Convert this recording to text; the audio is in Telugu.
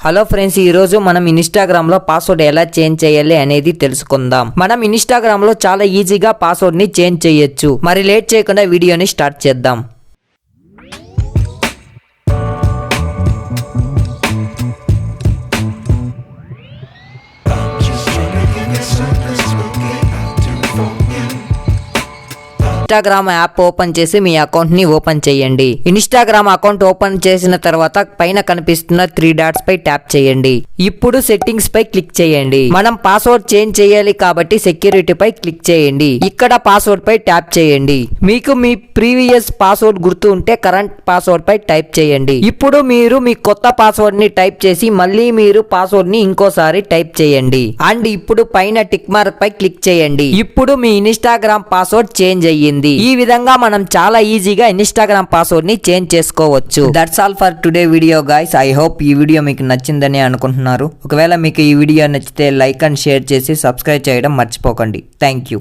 హలో ఫ్రెండ్స్, ఈ రోజు మనం ఇన్‌స్టాగ్రామ్ లో పాస్వర్డ్ ఎలా చేంజ్ చేయాలి అనేది తెలుసుకుందాం. మనం ఇన్‌స్టాగ్రామ్ లో చాలా ఈజీగా పాస్వర్డ్ ని చేంజ్ చేయొచ్చు. మరి లేట్ చేయకుండా వీడియోని స్టార్ట్ చేద్దాం. ఇన్‌స్టాగ్రామ్ యాప్ ఓపెన్ చేసి మీ అకౌంట్ ని ఓపెన్ చేయండి. ఇన్‌స్టాగ్రామ్ అకౌంట్ ఓపెన్ చేసిన తర్వాత పైన కనిపిస్తున్న 3 డాట్స్ పై ట్యాప్ చేయండి. ఇప్పుడు సెట్టింగ్స్ పై క్లిక్ చేయండి. మనం పాస్వర్డ్ చేంజ్ చేయాలి కాబట్టి సెక్యూరిటీ పై క్లిక్ చేయండి. ఇక్కడ పాస్వర్డ్ పై ట్యాప్ చేయండి. మీకు మీ ప్రీవియస్ పాస్వర్డ్ గుర్తు ఉంటే కరెంట్ పాస్వర్డ్ పై టైప్ చేయండి. ఇప్పుడు మీరు మీ కొత్త పాస్వర్డ్ ని టైప్ చేసి మళ్ళీ మీరు పాస్వర్డ్ ని ఇంకోసారి టైప్ చేయండి. అండ్ ఇప్పుడు పైన టిక్ మార్క్ పై క్లిక్ చేయండి. ఇప్పుడు మీ ఇన్‌స్టాగ్రామ్ పాస్వర్డ్ చేంజ్ అయ్యింది. ఈ విధంగా మనం చాలా ఈజీగా ఇన్‌స్టాగ్రామ్ పాస్వర్డ్ ని చేంజ్ చేసుకోవచ్చు. That's all for today video guys. I hope ఈ వీడియో మీకు నచ్చిందని అనుకుంటున్నారు. ఒకవేళ మీకు ఈ వీడియో నచ్చితే లైక్ అండ్ షేర్ చేసి సబ్స్క్రైబ్ చేయడం మర్చిపోకండి. Thank you.